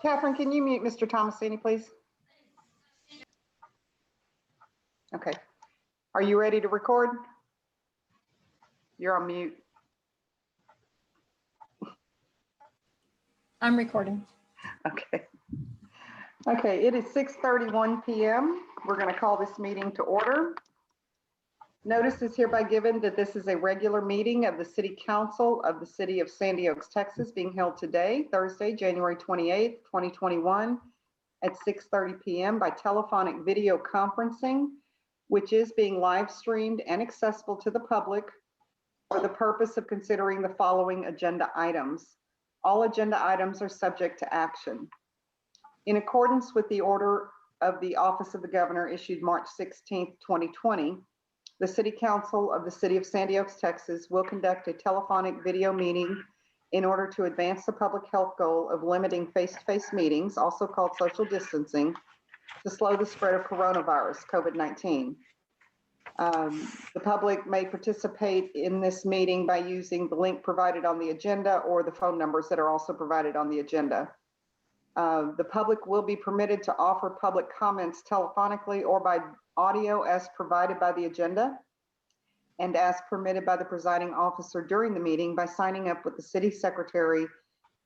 Catherine, can you mute Mr. Thomasini, please? Okay. Are you ready to record? You're on mute. I'm recording. Okay. Okay, it is 6:31 p.m. We're going to call this meeting to order. Notice is hereby given that this is a regular meeting of the City Council of the City of Sandy Oaks, Texas, being held today, Thursday, January 28th, 2021, at 6:30 p.m. by telephonic video conferencing, which is being live streamed and accessible to the public for the purpose of considering the following agenda items. All agenda items are subject to action. In accordance with the order of the Office of the Governor issued March 16th, 2020, the City Council of the City of Sandy Oaks, Texas will conduct a telephonic video meeting in order to advance the public health goal of limiting face-to-face meetings, also called social distancing, to slow the spread of coronavirus, COVID-19. The public may participate in this meeting by using the link provided on the agenda or the phone numbers that are also provided on the agenda. The public will be permitted to offer public comments telephonically or by audio as provided by the agenda and as permitted by the presiding officer during the meeting by signing up with the city secretary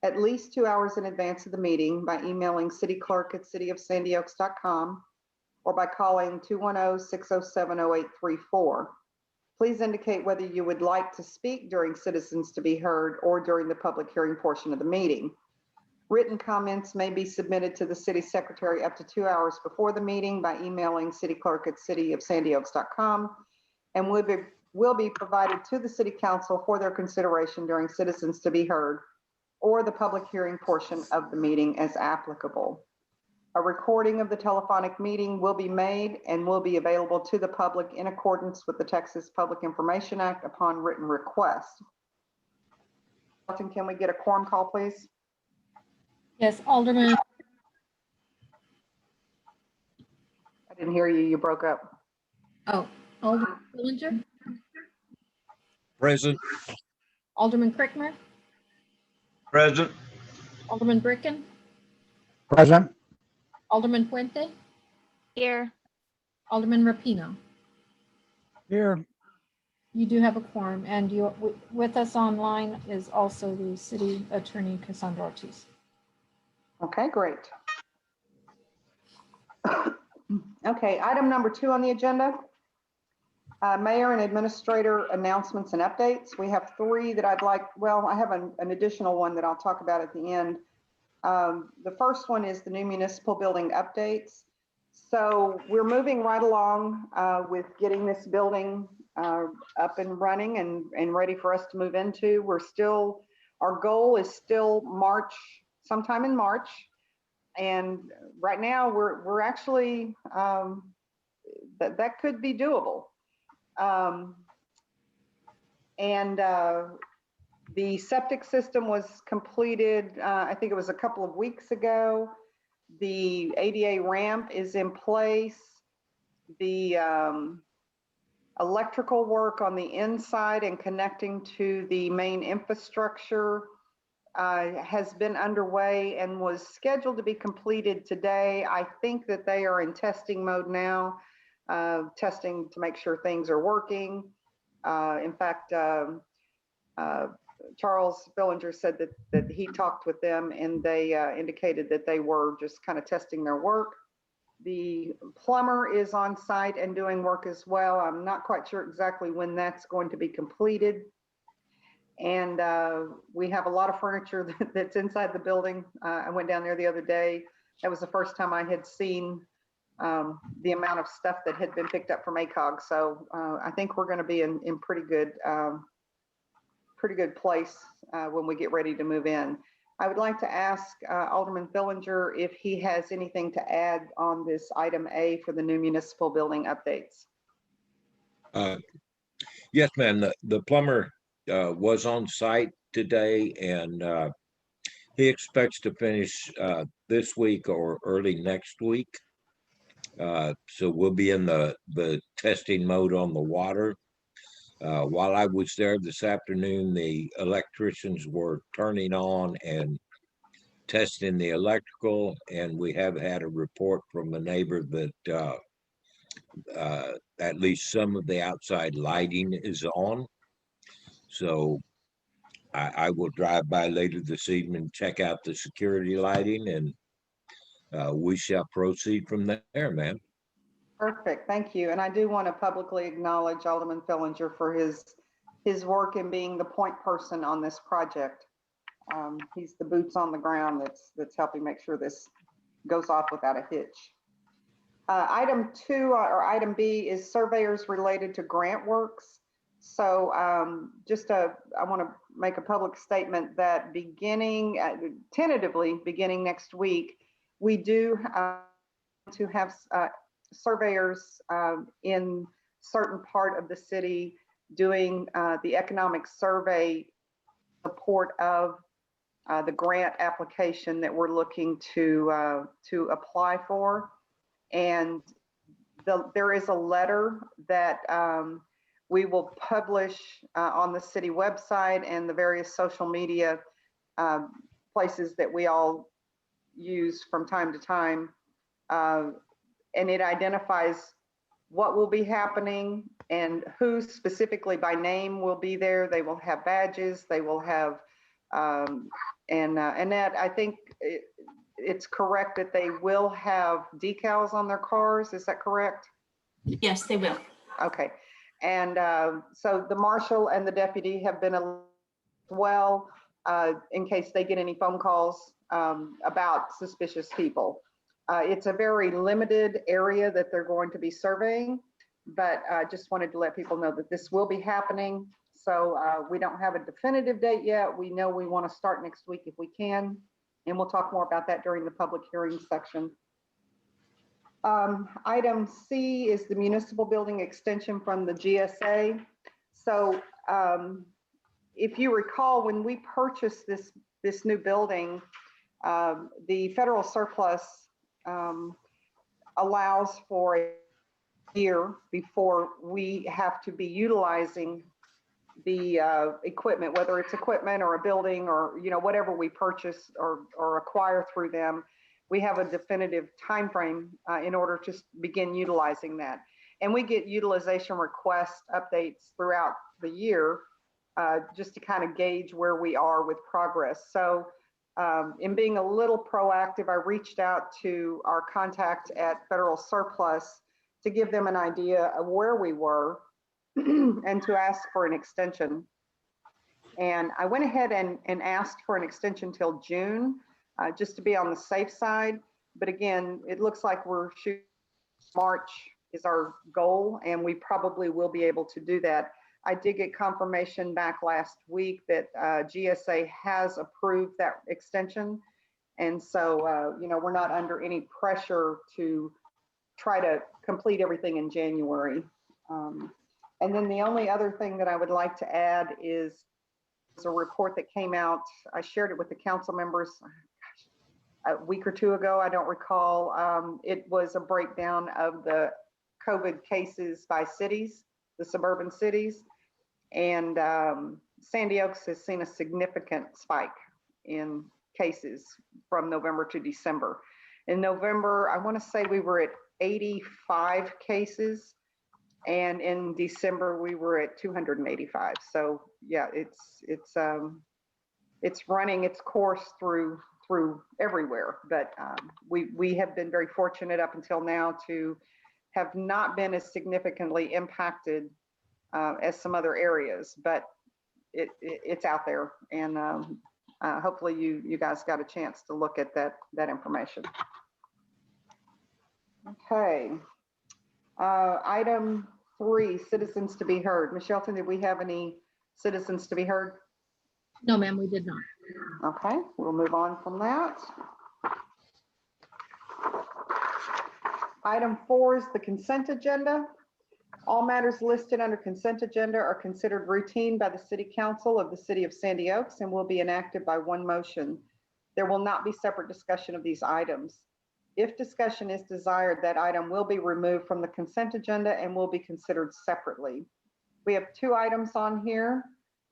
at least 2 hours in advance of the meeting by emailing cityclerk@cityofsandyoaks.com or by calling 210-607-0834. Please indicate whether you would like to speak during Citizens to be Heard or during the public hearing portion of the meeting. Written comments may be submitted to the city secretary up to 2 hours before the meeting by emailing cityclerk@cityofsandyoaks.com and will be provided to the city council for their consideration during Citizens to be Heard or the public hearing portion of the meeting as applicable. A recording of the telephonic meeting will be made and will be available to the public in accordance with the Texas Public Information Act upon written request. Can we get a quorum call, please? Yes, Alderman. I didn't hear you. You broke up. Oh, Alderman Fillinger, Present. Alderman Crickmer, Present. Alderman Bricken, Present. Alderman Puente, Here. Alderman Rapino. Here. You do have a quorum, and you with us online is also the city attorney Cassandra Ortiz. Okay, great. Okay, item number 2 on the agenda. Mayor and administrator announcements and updates. We have 3 that I'd like, well, I have an additional one that I'll talk about at the end. The first one is the new municipal building updates. So we're moving right along with getting this building up and running and ready for us to move into. Our goal is still March, sometime in March. And right now we're actually, that could be doable. The septic system was completed, I think it was a couple of weeks ago. The ADA ramp is in place. The electrical work on the inside and connecting to the main infrastructure has been underway and was scheduled to be completed today. I think that they are in testing mode now, testing to make sure things are working. In fact, Charles Fillinger said that he talked with them and they indicated that they were just kind of testing their work. The plumber is on site and doing work as well. I'm not quite sure exactly when that's going to be completed. And we have a lot of furniture that's inside the building. I went down there the other day. That was the first time I had seen the amount of stuff that had been picked up from ACOG. So I think we're going to be in pretty good place when we get ready to move in. I would like to ask Alderman Fillinger if he has anything to add on this item A for the new municipal building updates. Yes, ma'am. The plumber was on site today and he expects to finish this week or early next week. So we'll be in the testing mode on the water. While I was there this afternoon, the electricians were turning on and testing the electrical, and we have had a report from a neighbor that at least some of the outside lighting is on. So I will drive by later this evening, check out the security lighting, and we shall proceed from there, man. Perfect, thank you. And I do want to publicly acknowledge Alderman Fillinger for his work in being the point person on this project. He's the boots on the ground that's helping make sure this goes off without a hitch. Item 2 or item B is surveyors related to grant works. So I want to make a public statement that tentatively beginning next week, we do to have surveyors in certain part of the city doing the economic survey support of the grant application that we're looking to apply for. And there is a letter that we will publish on the city website and the various social media places that we all use from time to time. And it identifies what will be happening and who specifically by name will be there. They will have badges, they will have, Annette, I think it's correct that they will have decals on their cars. Is that correct? Yes, they will. Okay. And so the marshal and the deputy have been as well in case they get any phone calls about suspicious people. It's a very limited area that they're going to be surveying, but I just wanted to let people know that this will be happening. So we don't have a definitive date yet. We know we want to start next week if we can, and we'll talk more about that during the public hearing section. Item C is the municipal building extension from the GSA. So if you recall, when we purchased this new building, the federal surplus allows for a year before we have to be utilizing the equipment, whether it's equipment or a building or whatever we purchase or acquire through them. We have a definitive time frame in order to begin utilizing that. And we get utilization request updates throughout the year just to kind of gauge where we are with progress. So in being a little proactive, I reached out to our contact at Federal Surplus to give them an idea of where we were and to ask for an extension. And I went ahead and asked for an extension till June, just to be on the safe side. But again, it looks like we're shooting March is our goal, and we probably will be able to do that. I did get confirmation back last week that GSA has approved that extension. And so, we're not under any pressure to try to complete everything in January. And then the only other thing that I would like to add is a report that came out. I shared it with the council members a week or two ago. I don't recall. It was a breakdown of the COVID cases by cities, the suburban cities. And Sandy Oaks has seen a significant spike in cases from November to December. In November, I want to say we were at 85 cases. And in December, we were at 285. So yeah, it's running its course through everywhere. But we have been very fortunate up until now to have not been as significantly impacted as some other areas. But it's out there, and hopefully you guys got a chance to look at that information. Okay. Item 3, citizens to be heard. Ms. Shelton, did we have any citizens to be heard? No, ma'am, we did not. Okay, we'll move on from that. Item 4 is the consent agenda. All matters listed under consent agenda are considered routine by the City Council of the City of Sandy Oaks and will be enacted by one motion. There will not be separate discussion of these items. If discussion is desired, that item will be removed from the consent agenda and will be considered separately. We have two items on here.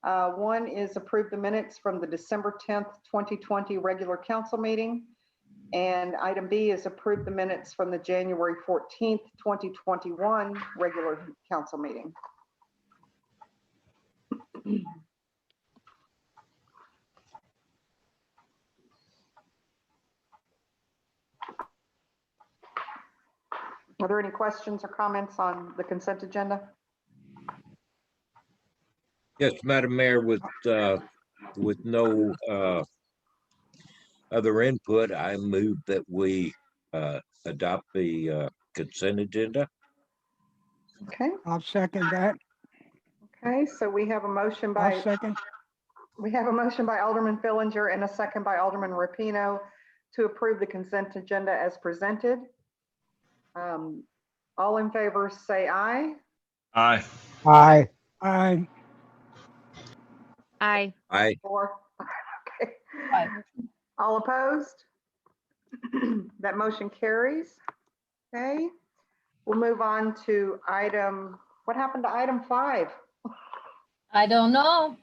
One is approve the minutes from the December 10th, 2020 regular council meeting. And item B is approve the minutes from the January 14th, 2021 regular council meeting. Are there any questions or comments on the consent agenda? Yes, Madam Mayor, with no other input, I move that we adopt the consent agenda. Okay, I'll second that. okay, so we have a motion I'll by second. Alderman Fillinger and a second by Alderman Rapino to approve the consent agenda as presented. All in favor say aye. Aye. Aye. Aye. Aye. Aye. Four. Okay. Aye. All opposed? That motion carries. Okay. We'll move on to what happened to item 5? I don't know.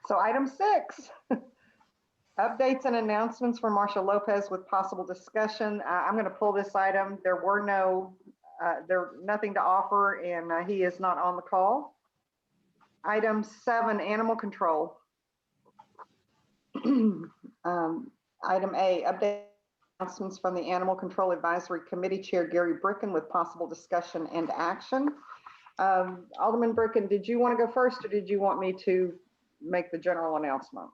So item 6, updates and announcements for Marshall Lopez with possible discussion. I'm going to pull this item. There's nothing to offer, and he is not on the call. Item 7, animal control. Item A, update announcements from the Animal Control Advisory Committee Chair Gary Bricken with possible discussion and action. Alderman Bricken, did you want to go first, or did you want me to make the general announcement?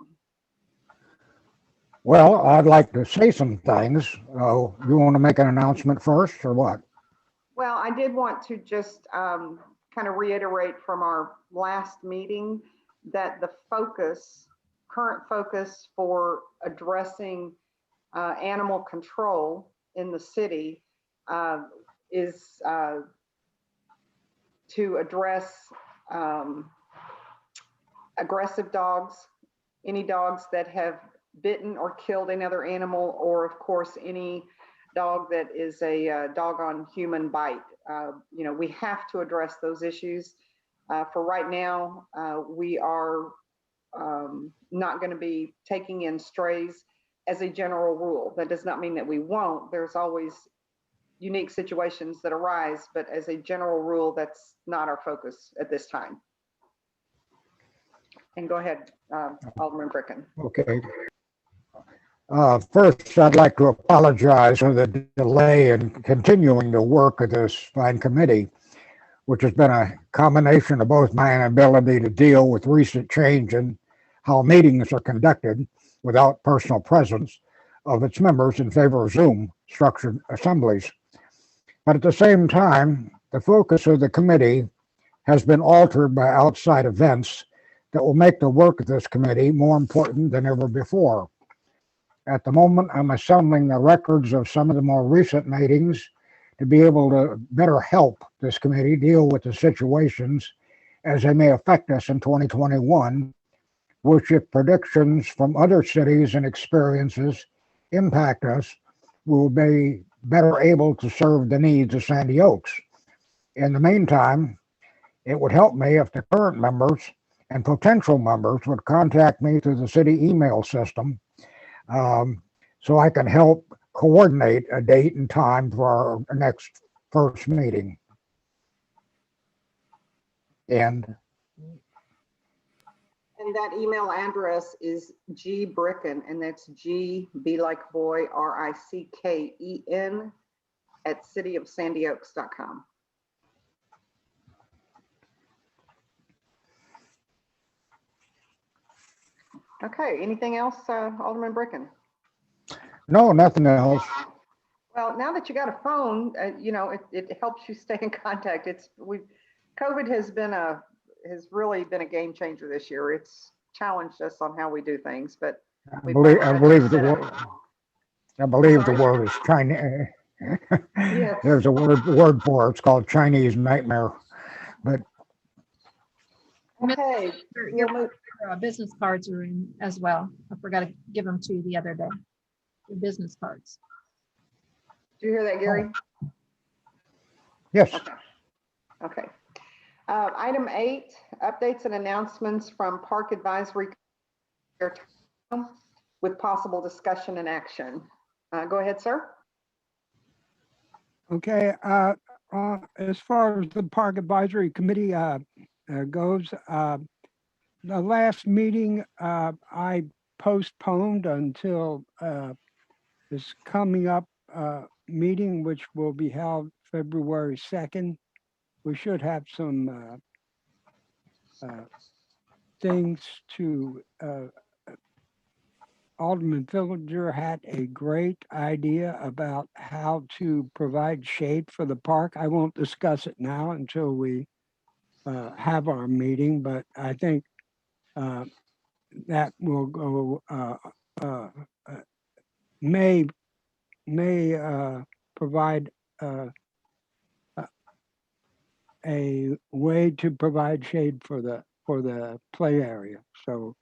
Well, I'd like to say some things. You want to make an announcement first or what? Well, I did want to just kind of reiterate from our last meeting that the current focus for addressing animal control in the city is to address aggressive dogs, any dogs that have bitten or killed another animal, or of course any dog that is a dog on human bite. We have to address those issues. For right now, we are not going to be taking in strays as a general rule. That does not mean that we won't. There's always unique situations that arise, but as a general rule, that's not our focus at this time. And go ahead, Alderman Bricken. Okay. First, I'd like to apologize for the delay in continuing the work of this fine committee, which has been a combination of both my inability to deal with recent change in how meetings are conducted without personal presence of its members in favor of Zoom structured assemblies. But at the same time, the focus of the committee has been altered by outside events that will make the work of this committee more important than ever before. At the moment, I'm assembling the records of some of the more recent meetings to be able to better help this committee deal with the situations as they may affect us in 2021, which, if predictions from other cities and experiences impact us, we'll be better able to serve the needs of Sandy Oaks. In the meantime, it would help me if the current members and potential members would contact me through the city email system so I can help coordinate a date and time for our next first meeting. And that email address is gbricken, and that's G, B like boy, RICKEN at cityofsandyoaks.com. Okay, anything else, Alderman Bricken? no, nothing else. Well, now that you got a phone, it helps you stay in contact. COVID has really been a game changer this year. It's challenged us on how we do things, but I believe the word is Chinese. Yes. There's a word for it. It's called Chinese nightmare. But Okay. Your business cards are in as well. I forgot to give them to you the other day. Your business cards. Did you hear that, Gary? yes, Okay. Okay. Item 8, updates and announcements from Park Advisory with possible discussion and action. Go ahead, sir. Okay, as far as the Park Advisory Committee goes, the last meeting I postponed until this coming up meeting, which will be held February 2nd. We should have some things to Alderman Fillinger had a great idea about how to provide shade for the park. I won't discuss it now until we have our meeting, but I think that will go, may provide a way to provide shade for the play area. So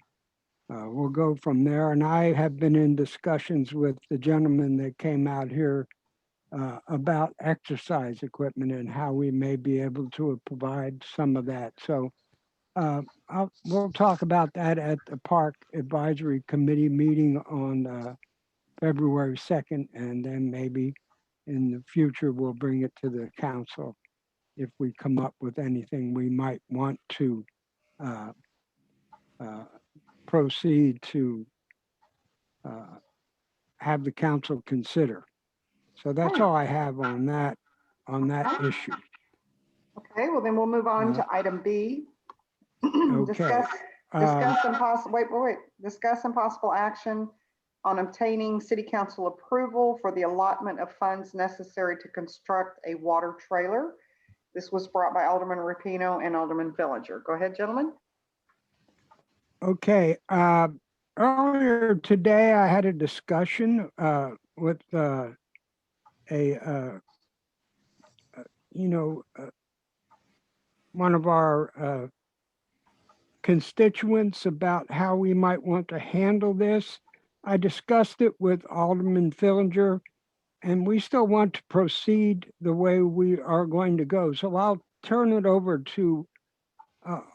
we'll go from there. And I have been in discussions with the gentleman that came out here about exercise equipment and how we may be able to provide some of that. So we'll talk about that at the Park Advisory Committee meeting on February 2nd, and then maybe in the future we'll bring it to the council if we come up with anything we might want to proceed to have the council consider. So that's all I have on that issue. Okay, well then we'll move on to item B. Okay. Discuss and possible action on obtaining city council approval for the allotment of funds necessary to construct a water trailer. This was brought by Alderman Rapino and Alderman Fillinger. Go ahead, gentlemen. Okay. Earlier today, I had a discussion with one of our constituents about how we might want to handle this. I discussed it with Alderman Fillinger, and we still want to proceed the way we are going to go. So I'll turn it over to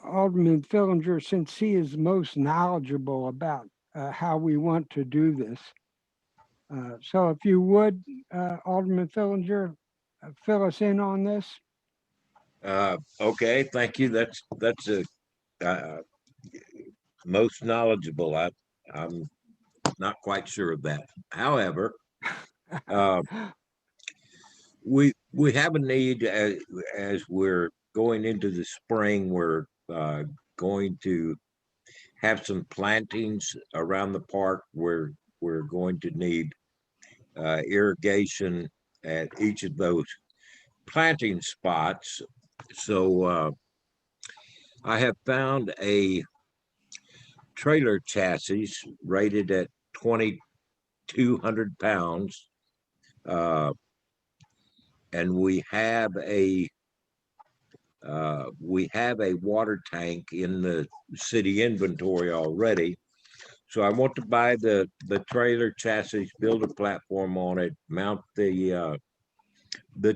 Alderman Fillinger, since he is most knowledgeable about how we want to do this. So if you would, Alderman Fillinger, fill us in on this. Okay, thank you. That's a most knowledgeable. I'm not quite sure of that. However, we have a need as we're going into the spring. We're going to have some plantings around the park where we're going to need irrigation at each of those planting spots. So I have found a trailer chassis rated at 2,200 pounds. And we have a water tank in the city inventory already. So I want to buy the trailer chassis, build a platform on it, mount the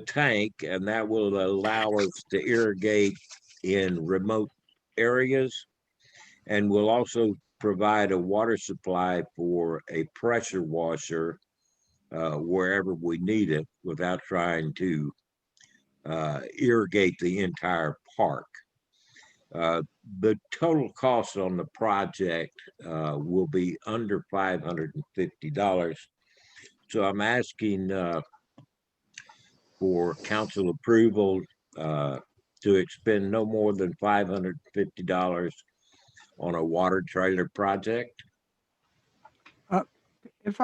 tank, and that will allow us to irrigate in remote areas. And we'll also provide a water supply for a pressure washer wherever we need it without trying to irrigate the entire park. The total cost on the project will be under $550. So I'm asking for council approval to expend no more than $550 on a water trailer project. If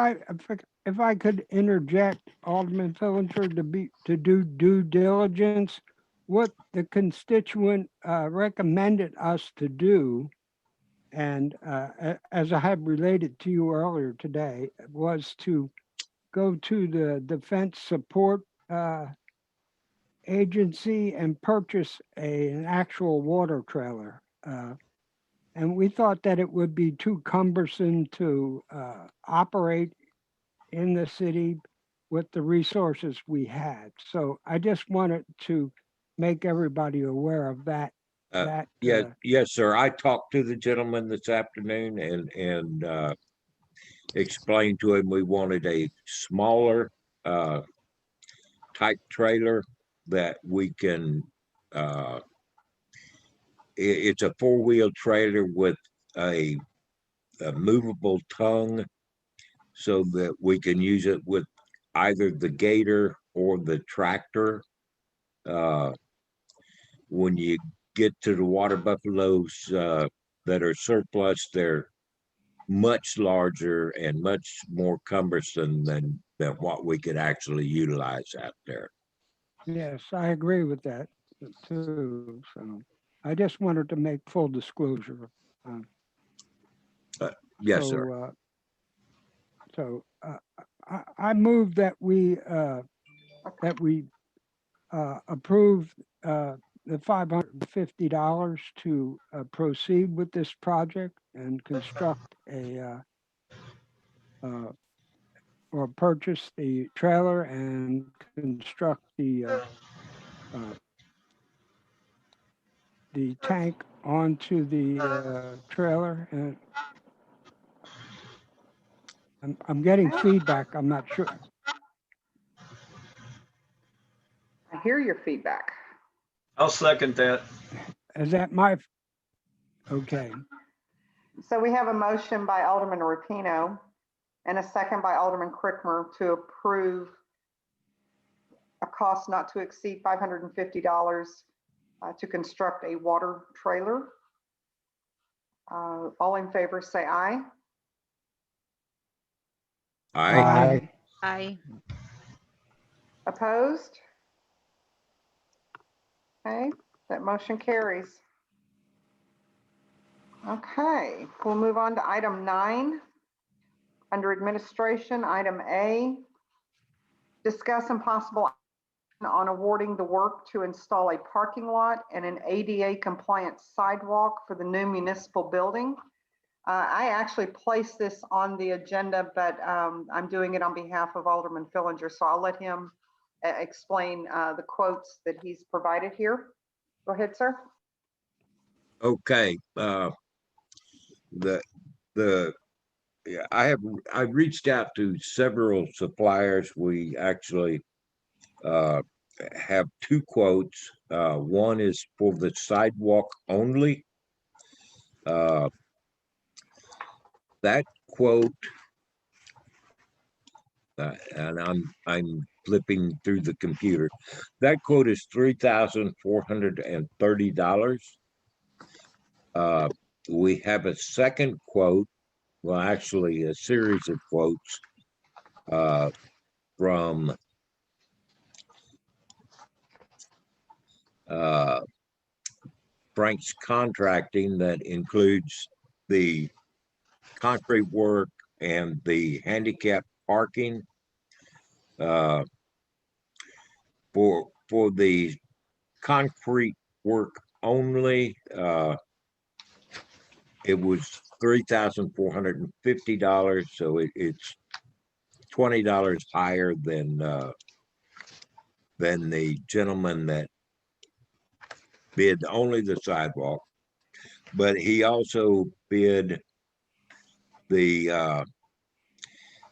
I could interject, Alderman Fillinger, to do due diligence, what the constituent recommended us to do, and as I have related to you earlier today, was to go to the Defense Support Agency and purchase an actual water trailer. And we thought that it would be too cumbersome to operate in the city with the resources we had. So I just wanted to make everybody aware of that. Uh, yes, sir. I talked to the gentleman this afternoon and explained to him we wanted a smaller type trailer that we can it's a four-wheel trailer with a movable tongue so that we can use it with either the gator or the tractor. When you get to the water buffaloes that are surplus, they're much larger and much more cumbersome than what we could actually utilize out there. Yes, I agree with that too. So I just wanted to make full disclosure. Yes, sir. So I move that we approve the $550 to proceed with this project and construct or purchase the trailer and construct the tank onto the trailer. And I'm getting feedback. I'm not sure. I hear your feedback. I'll second that. Is that my? Okay. So we have a motion by Alderman Rapino and a second by Alderman Crickmer to approve a cost not to exceed $550 to construct a water trailer. All in favor, say aye. Aye. Aye. Opposed? Okay, that motion carries. Okay, we'll move on to item 9. Under administration, item A, discuss and possible action on awarding the work to install a parking lot and an ADA compliant sidewalk for the new municipal building. I actually placed this on the agenda, but I'm doing it on behalf of Alderman Fillinger, so I'll let him explain the quotes that he's provided here. Go ahead, sir. Okay. Yeah, I've reached out to several suppliers. We actually have 2 quotes. One is for the sidewalk only. That quote, and I'm flipping through the computer. That quote is $3,430. We have a second quote, well, actually a series of quotes from Frank's Contracting that includes the concrete work and the handicap parking. For the concrete work only, it was $3,450, so it's $20 higher than the gentleman that bid only the sidewalk. But he also bid the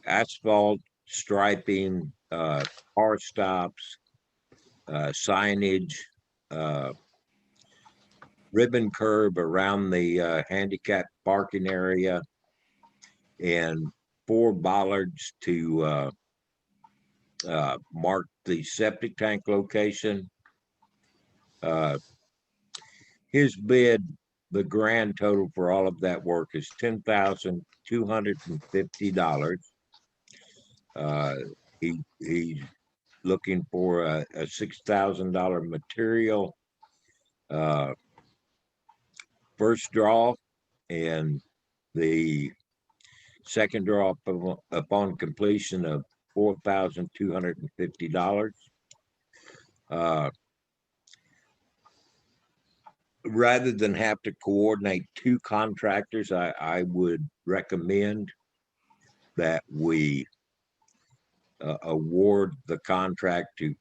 asphalt striping, car stops, signage, ribbon curb around the handicap parking area, and 4 bollards to mark the septic tank location. His bid, the grand total for all of that work is $10,250. He's looking for a $6,000 material first draw, and the second draw upon completion of $4,250. Rather than have to coordinate 2 contractors, I would recommend that we award the contract to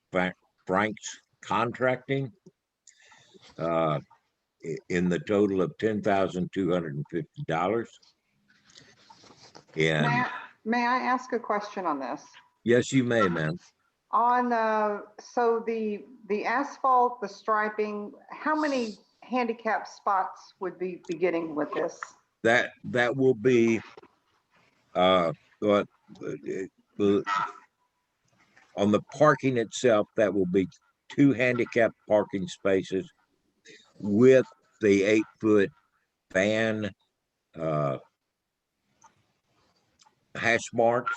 Frank's Contracting uh, in the total of $10,250. And May I ask a question on this? yes, you may, ma'am. On, so the asphalt, the striping, how many handicap spots would be beginning with this? That will be, what, uh, on the parking itself, that will be 2 handicap parking spaces with the 8-foot van hash marks,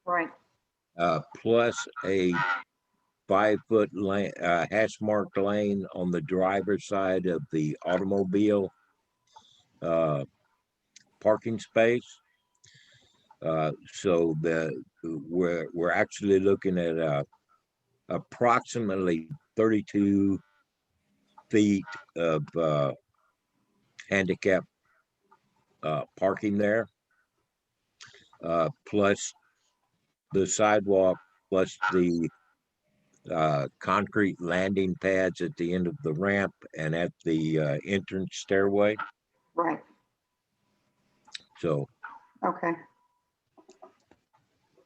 Right, plus a 5-foot lane, hash marked lane on the driver's side of the automobile parking space. So we're actually looking at approximately 32 feet of handicap parking there, plus the sidewalk, plus the concrete landing pads at the end of the ramp and at the entrance stairway. right, So okay.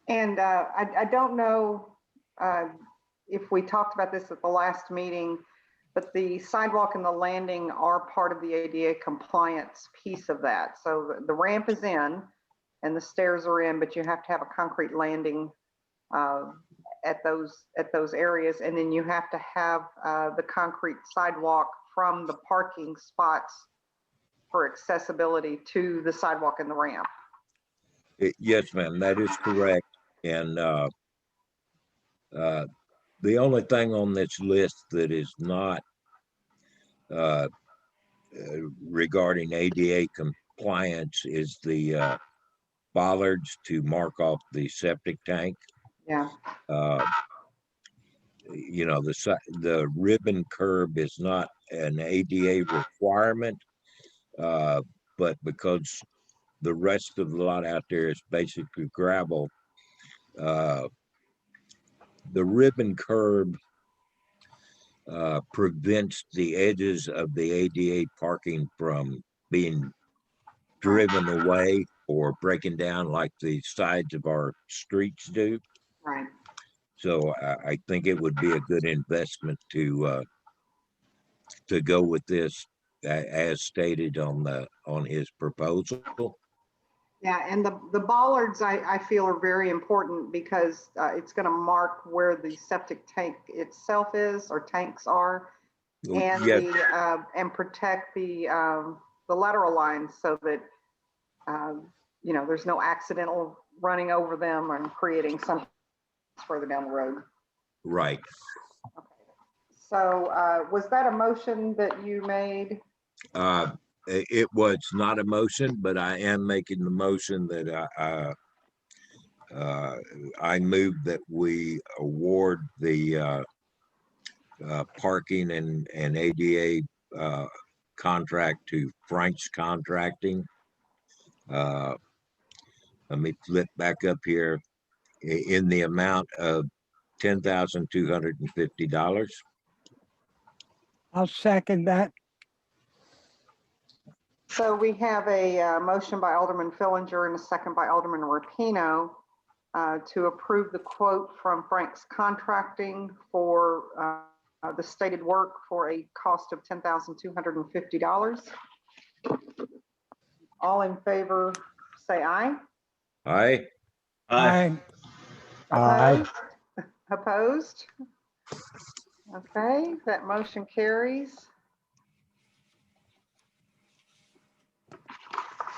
And I don't know if we talked about this at the last meeting, but the sidewalk and the landing are part of the ADA compliance piece of that. So the ramp is in and the stairs are in, but you have to have a concrete landing at those areas. And then you have to have the concrete sidewalk from the parking spots for accessibility to the sidewalk and the ramp. yes, ma'am, that is correct. And the only thing on this list that is not regarding ADA compliance is the bollards to mark off the septic tank. Yeah, You know, the ribbon curb is not an ADA requirement, but because the rest of the lot out there is basically gravel, the ribbon curb prevents the edges of the ADA parking from being driven away or breaking down like the sides of our streets do. right. So I think it would be a good investment to go with this as stated on his proposal. Yeah, and the bollards I feel are very important because it's going to mark where the septic tank itself is or tanks are, and Yes, and protect the lateral lines so that you know, there's no accidental running over them and creating something further down the road. right. So was that a motion that you made? It was not a motion, but I am making the motion that I move that we award the parking and ADA contract to Frank's Contracting. Let me flip back up here in the amount of $10,250. I'll second that. So we have a motion by Alderman Fillinger and a second by Alderman Rapino to approve the quote from Frank's Contracting for the stated work for a cost of $10,250. All in favor, say aye. Aye. Aye. Aye. Opposed? Okay, that motion carries.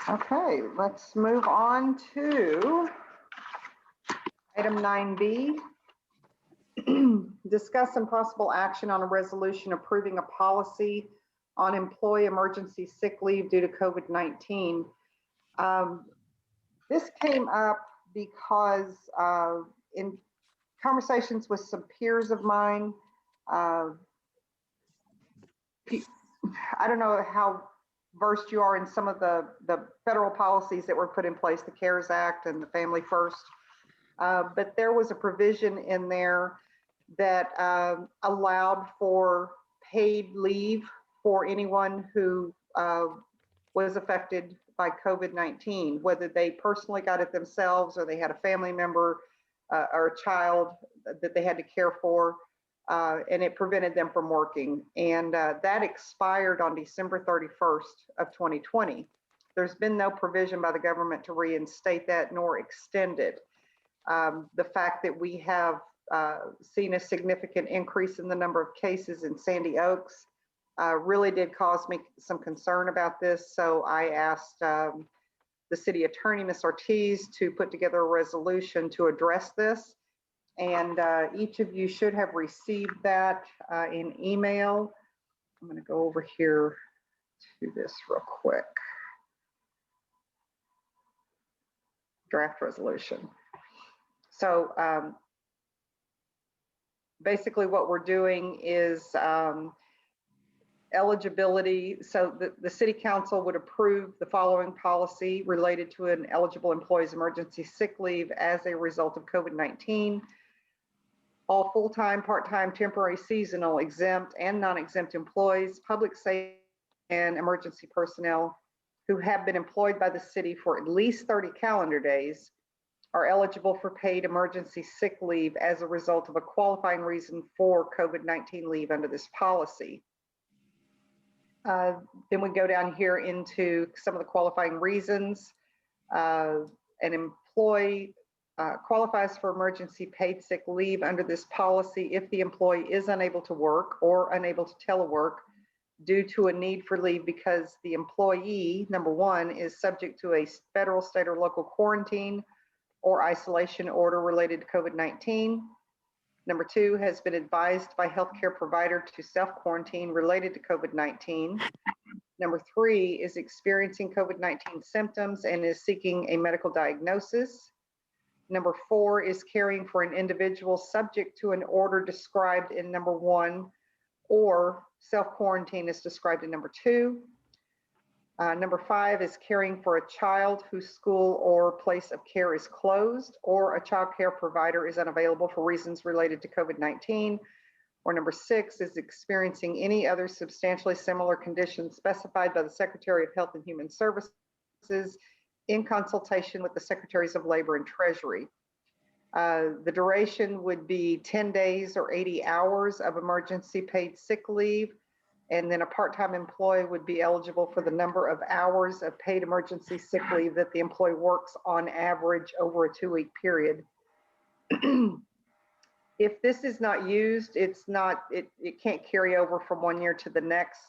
Okay, let's move on to item 9B. Discuss some possible action on a resolution approving a policy on employee emergency sick leave due to COVID-19. This came up because in conversations with some peers of mine, I don't know how versed you are in some of the federal policies that were put in place, the CARES Act and the Family First. But there was a provision in there that allowed for paid leave for anyone who was affected by COVID-19, whether they personally got it themselves or they had a family member or a child that they had to care for, and it prevented them from working. And that expired on December 31st of 2020. There's been no provision by the government to reinstate that nor extend it. The fact that we have seen a significant increase in the number of cases in Sandy Oaks really did cause me some concern about this. So I asked the city attorney, Ms. Ortiz, to put together a resolution to address this. And each of you should have received that in email. I'm going to go over here to this real quick. Draft resolution. So basically what we're doing is eligibility. So the city council would approve the following policy related to an eligible employee's emergency sick leave as a result of COVID-19. All full-time, part-time, temporary, seasonal, exempt, and non-exempt employees, public safety, and emergency personnel who have been employed by the city for at least 30 calendar days are eligible for paid emergency sick leave as a result of a qualifying reason for COVID-19 leave under this policy. Then we go down here into some of the qualifying reasons. An employee qualifies for emergency paid sick leave under this policy if the employee is unable to work or unable to telework due to a need for leave because the employee, number one, is subject to a federal, state, or local quarantine or isolation order related to COVID-19. Number two, has been advised by healthcare provider to self-quarantine related to COVID-19. Number three, is experiencing COVID-19 symptoms and is seeking a medical diagnosis. Number four, is caring for an individual subject to an order described in number one, or self-quarantine is described in number two. Number five is caring for a child whose school or place of care is closed or a child care provider is unavailable for reasons related to COVID-19. Or number six is experiencing any other substantially similar conditions specified by the Secretary of Health and Human Services in consultation with the Secretaries of Labor and Treasury. The duration would be 10 days or 80 hours of emergency paid sick leave. And then a part-time employee would be eligible for the number of hours of paid emergency sick leave that the employee works on average over a 2-week period. If this is not used, it can't carry over from one year to the next.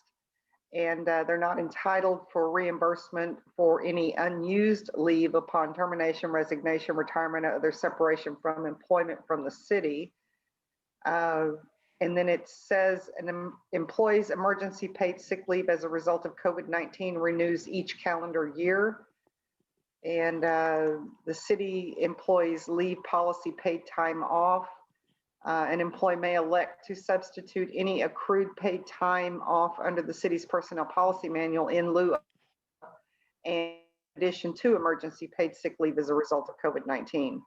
And they're not entitled for reimbursement for any unused leave upon termination, resignation, retirement, or other separation from employment from the city. And then it says an employee's emergency paid sick leave as a result of COVID-19 renews each calendar year. And the city employees leave policy paid time off. An employee may elect to substitute any accrued paid time off under the city's personnel policy manual in lieu of, in addition to emergency paid sick leave as a result of COVID-19.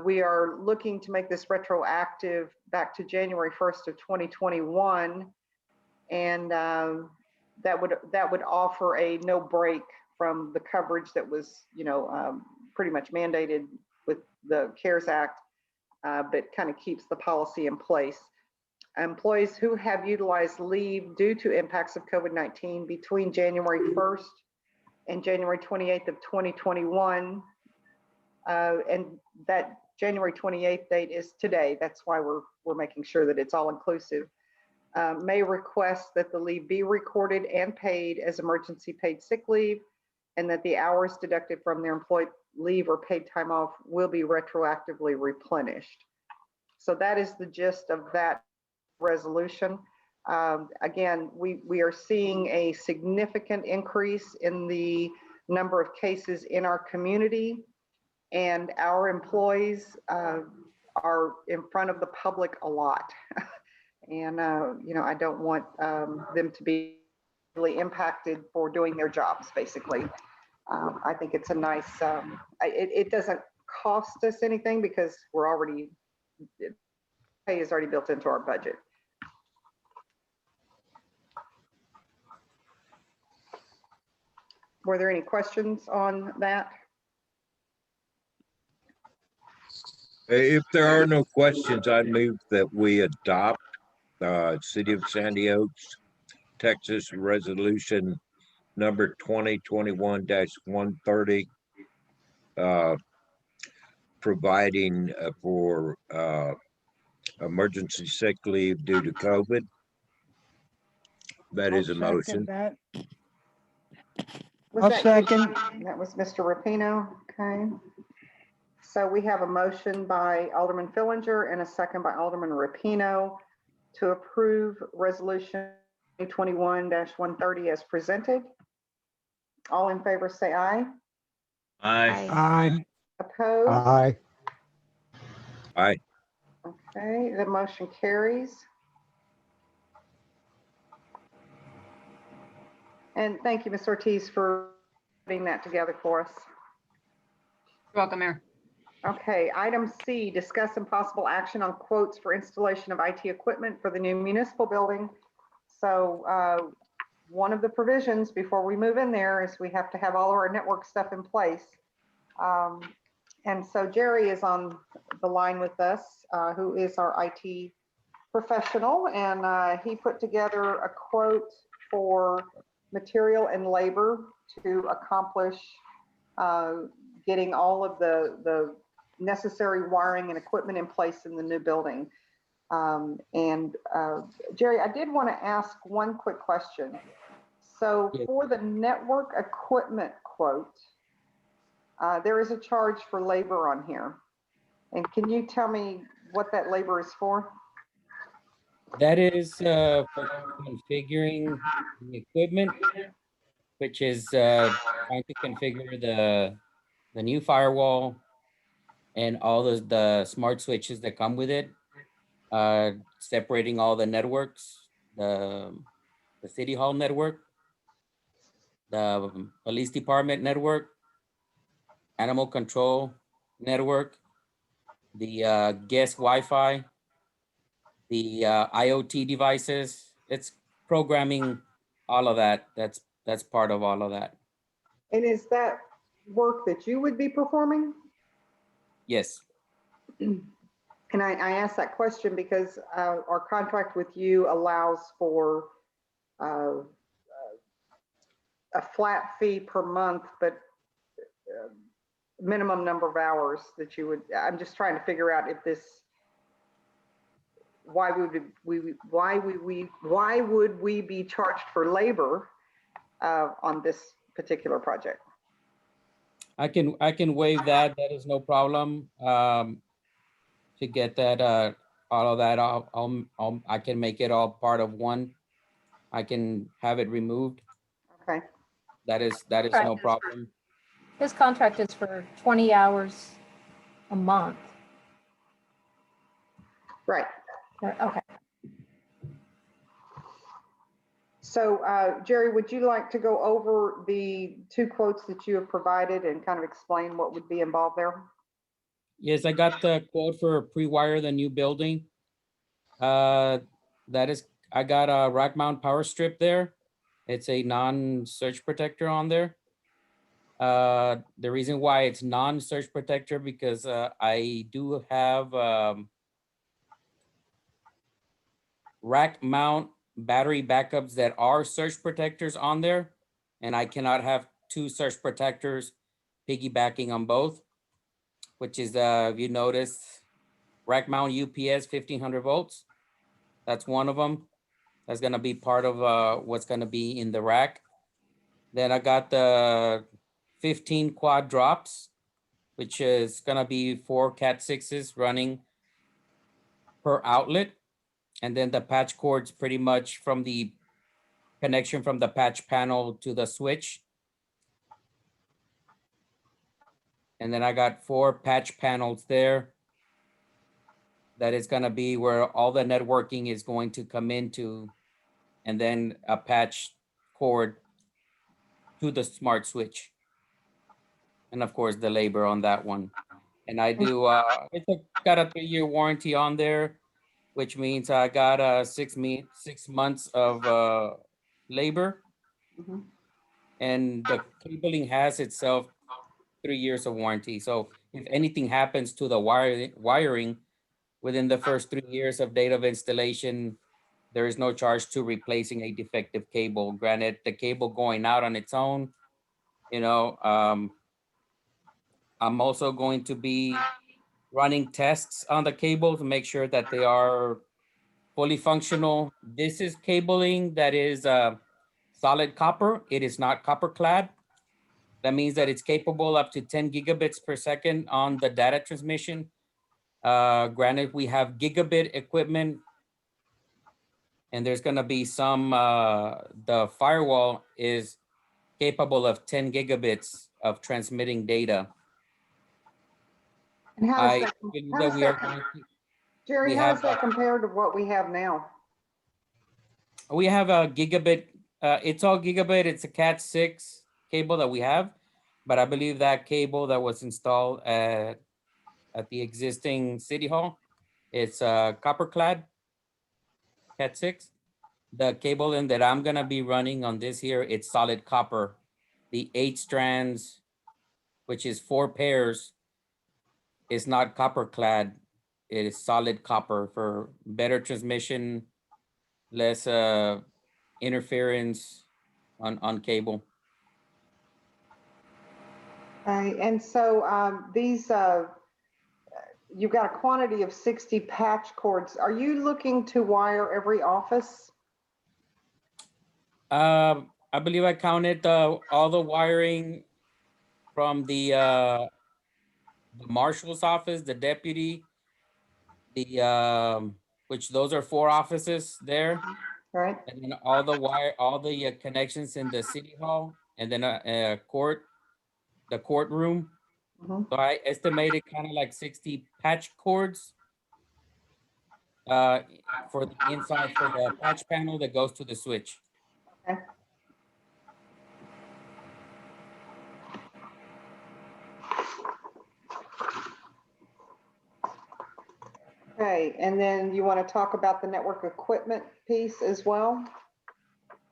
We are looking to make this retroactive back to January 1st of 2021, and that would offer a no break from the coverage that was, pretty much mandated with the CARES Act, but kind of keeps the policy in place. Employees who have utilized leave due to impacts of COVID-19 between January 1st and January 28th of 2021. And that January 28th date is today. That's why we're making sure that it's all inclusive. May request that the leave be recorded and paid as emergency paid sick leave, and that the hours deducted from their employee leave or paid time off will be retroactively replenished. So that is the gist of that resolution. Again, we are seeing a significant increase in the number of cases in our community. And our employees are in front of the public a lot. And, I don't want them to be really impacted for doing their jobs, basically. I think it's a nice, it doesn't cost us anything because pay is already built into our budget. Were there any questions on that? If there are no questions, I move that we adopt City of Sandy Oaks, Texas Resolution number 2021-130, providing for emergency sick leave due to COVID. That is a I'll motion. second that. Was I'll that you? second. That was Mr. Rapino, okay. So we have a motion by Alderman Fillinger and a second by Alderman Rapino to approve Resolution 2021-130 as presented. All in favor, say aye. Aye. Aye. Opposed? Aye. Aye. Okay, the motion carries. And thank you, Ms. Ortiz, for putting that together for us. You're welcome, Mayor. Okay, item C, discuss some possible action on quotes for installation of IT equipment for the new municipal building. So one of the provisions before we move in there is we have to have all of our network stuff in place. And so Jerry is on the line with us, who is our IT professional, and he put together a quote for material and labor to accomplish getting all of the necessary wiring and equipment in place in the new building. Jerry, I did want to ask one quick question. So for the network equipment quote, there is a charge for labor on here. And can you tell me what that labor is for? That is for configuring the equipment, which is trying to configure the new firewall and all the smart switches that come with it, separating all the networks, the city hall network, the police department network, animal control network, the guest Wi-Fi, the IoT devices. It's programming all of that. That's part of all of that. And is that work that you would be performing? Yes. And I ask that question because our contract with you allows for a flat fee per month, but minimum number of hours that you would, I'm just trying to figure out if this, why would we be charged for labor on this particular project? I can waive that. That is no problem. To get that all of that, I can make it all part of one. I can have it removed. Okay, That is Right. no problem. His contract is for 20 hours a month. right. Okay. So Jerry, would you like to go over the two quotes that you have provided and kind of explain what would be involved there? Yes, I got the quote for pre-wire the new building. That is, I got a rack mount power strip there. It's a non-surge protector on there. The reason why it's non-surge protector because I do have rack mount battery backups that are surge protectors on there, and I cannot have two surge protectors piggybacking on both, which is if you notice, rack mount UPS 1500 volts. That's one of them. That's gonna be part of what's gonna be in the rack. Then I got the 15 quad drops, which is gonna be 4 Cat 6s running per outlet. And then the patch cords pretty much from the connection from the patch panel to the switch. And then I got 4 patch panels there. That is gonna be where all the networking is going to come into, and then a patch cord to the smart switch. And of course, the labor on that one. And I do, got a 3-year warranty on there, which means I got 6 months of labor. Mhm. and the cabling has itself 3 years of warranty. So if anything happens to the wiring within the first 3 years of date of installation, there is no charge to replacing a defective cable. Granted, the cable going out on its own, I'm also going to be running tests on the cable to make sure that they are fully functional. This is cabling that is solid copper. It is not copper clad. That means that it's capable up to 10 gigabits per second on the data transmission. Granted, we have gigabit equipment, and there's going to be some, the firewall is capable of 10 gigabits of transmitting data. And how does I that, believe how that does we are that, going to, Jerry, we how does have, that compare to what we have now? we have a gigabit, it's all gigabit. It's a Cat 6 cable that we have, but I believe that cable that was installed at the existing city hall, it's copper clad, Cat 6. The cabling that I'm gonna be running on this here, it's solid copper. The 8 strands, which is 4 pairs, is not copper clad. It is solid copper for better transmission, less interference on cable. And so these, you've got a quantity of 60 patch cords. Are you looking to wire every office? I believe I counted all the wiring from the marshal's office, the deputy, which those are 4 offices there, Right? and then all the connections in the city hall, and then the courtroom. Mhm. So I estimated kind of like 60 patch cords for the inside for the patch panel that goes to the switch. Okay. Okay, and then you want to talk about the network equipment piece as well?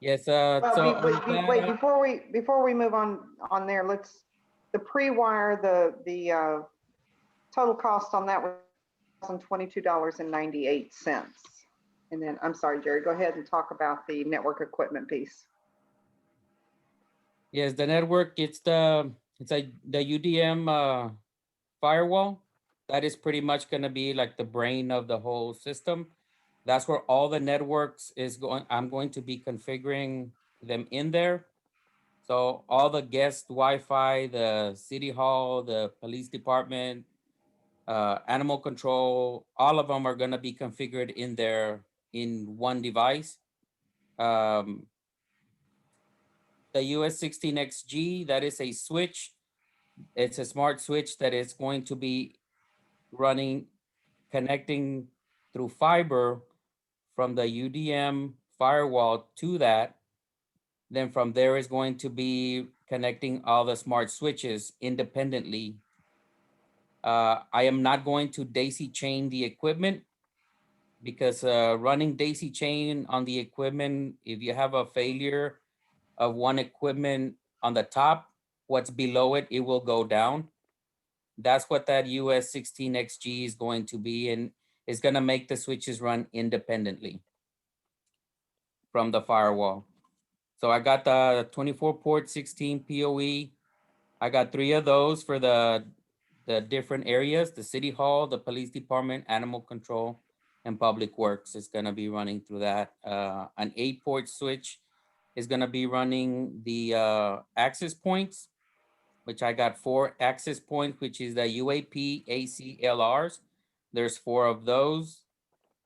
Yes, Well, so wait, before we move on there, the pre-wire, the total cost on that was $22.98. And then, I'm sorry, Jerry, go ahead and talk about the network equipment piece. yes, the network, it's the UDM firewall. That is pretty much gonna be like the brain of the whole system. That's where all the networks is going. I'm going to be configuring them in there. So all the guest Wi-Fi, the city hall, the police department, animal control, all of them are gonna be configured in there in one device. The US16XG, that is a switch. It's a smart switch that is going to be connecting through fiber from the UDM firewall to that. Then from there is going to be connecting all the smart switches independently. I am not going to daisy chain the equipment because running daisy chain on the equipment, if you have a failure of one equipment on the top, what's below it, it will go down. That's what that US16XG is going to be, and it's going to make the switches run independently from the firewall. So I got the 24 port 16 PoE. I got 3 of those for the different areas, the city hall, the police department, animal control, and public works is going to be running through that. An 8 port switch is going to be running the access points, which I got 4 access points, which is the UAP ACLRs. There's 4 of those.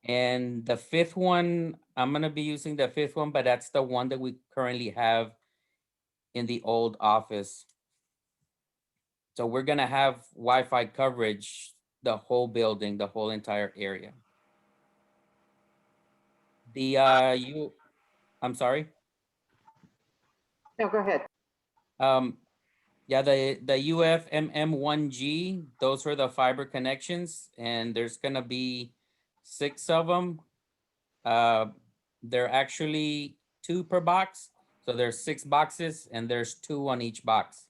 And the 5th one, I'm going to be using the 5th one, but that's the one that we currently have in the old office. So we're going to have Wi-Fi coverage, the whole building, the whole entire area. I'm sorry. No, go ahead. Yeah, the UFMM1G, those were the fiber connections, and there's gonna be 6 of them. They're actually 2 per box, So there's 6 boxes and there's 2 on each box.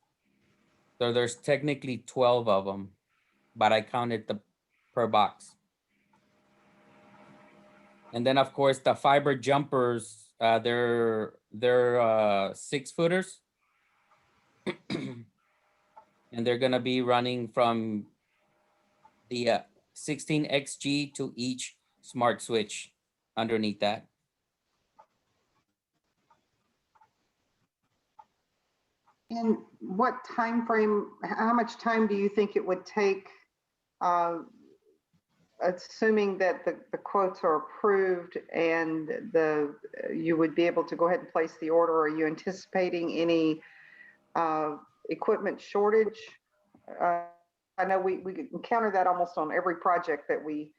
So there's technically 12 of them, but I counted the per box. And then of course the fiber jumpers, they're 6-footers. And they're gonna be running from the 16XG to each smart switch underneath that. And what time frame? How much time do you think it would take, assuming that the quotes are approved and you would be able to go ahead and place the order? Are you anticipating any equipment shortage? I know we encounter that almost on every project that we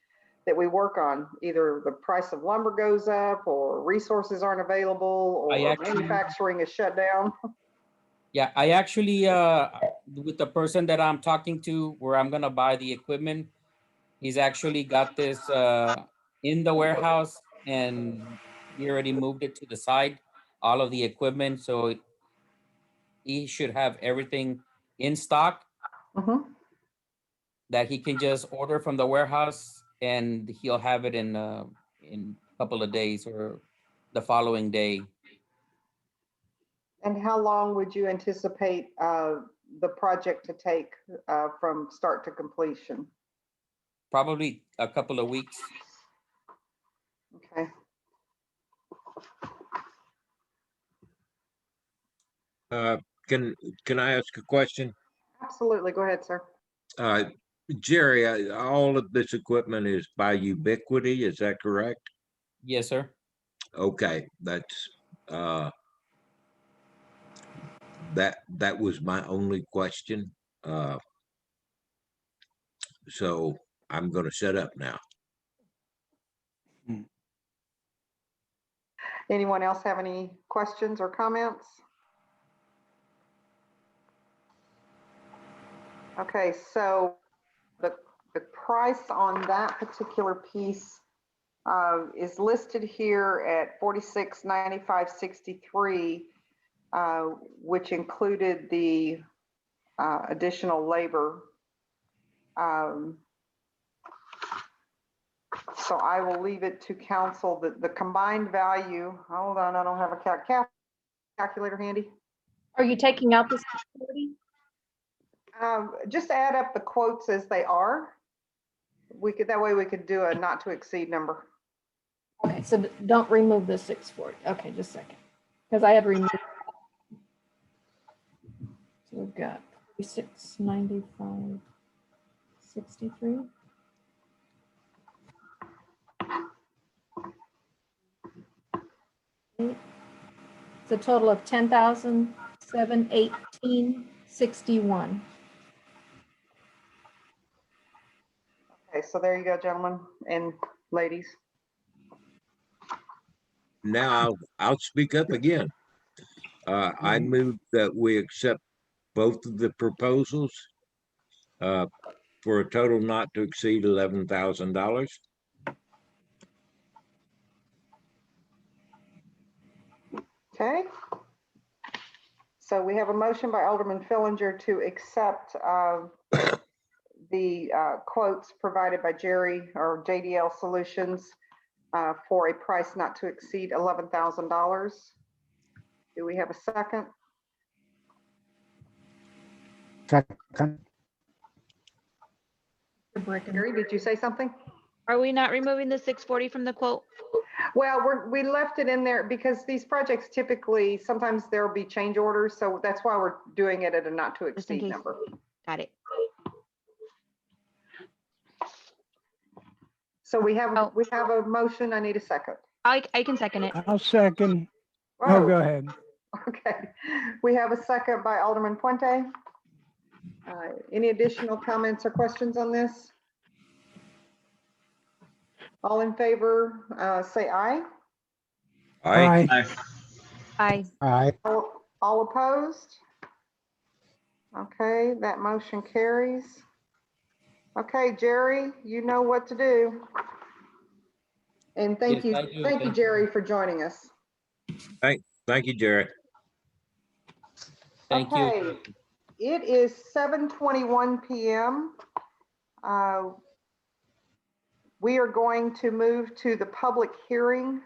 work on. Either the price of lumber goes up, or resources aren't available, or manufacturing is shut down. Yeah, I actually, with the person that I'm talking to, where I'm gonna buy the equipment, he's actually got this in the warehouse, and he already moved it to the side, all of the equipment, so he should have everything in stock Mhm. that he can just order from the warehouse, and he'll have it in a couple of days or the following day. And how long would you anticipate the project to take from start to completion? Probably a couple of weeks. Okay. Can I ask a question? Absolutely. Go ahead, sir. Jerry, all of this equipment is by Ubiquity, is that correct? Yes, sir. Okay, that's that was my only question. So I'm gonna shut up now. Anyone else have any questions or comments? Okay, so the price on that particular piece is listed here at $46.95.63, which included the additional labor. So I will leave it to council that the combined value, hold on, I don't have a calculator handy. Are you taking out the 640? Just add up the quotes as they are. That way we could do a not to exceed number. Okay, so don't remove the 640. Okay, just a second. Because I had removed. So we've got 46.95.63. It's a total of 10,718.61. Okay, so there you go, gentlemen and ladies. Now I'll speak up again. I move that we accept both of the proposals for a total not to exceed $11,000. Okay. So we have a motion by Alderman Fillinger to accept the quotes provided by Jerry or JDL Solutions for a price not to exceed $11,000. Do we have a second? Second. Jerry, did you say something? Are we not removing the 640 from the quote? Well, we left it in there because these projects typically, sometimes there'll be change orders. So that's why we're doing it at a not to Just in exceed case. number. Got it. So we have Oh. a motion. I need a second. I can second it. I'll second. Oh, Whoa. go ahead. Okay, we have a second by Alderman Puente. Any additional comments or questions on this? All in favor, say aye. Aye. Aye. Aye. Aye. All opposed? Okay, that motion carries. Okay, Jerry, you know what to do. And thank Yes, you, I do. thank you, Thank Jerry, for joining us. Thank you, Jerry. Thank you. Okay, it is 7:21 PM. We are going to move to the public hearing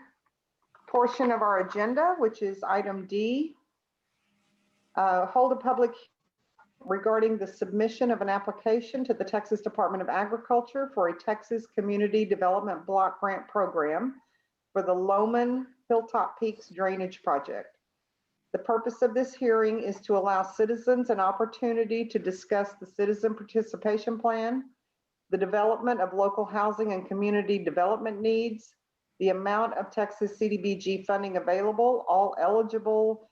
portion of our agenda, which is item D. Hold a public regarding the submission of an application to the Texas Department of Agriculture for a Texas Community Development Block Grant Program for the Loman Hilltop Peaks Drainage Project. The purpose of this hearing is to allow citizens an opportunity to discuss the citizen participation plan, the development of local housing and community development needs, the amount of Texas CDBG funding available, all eligible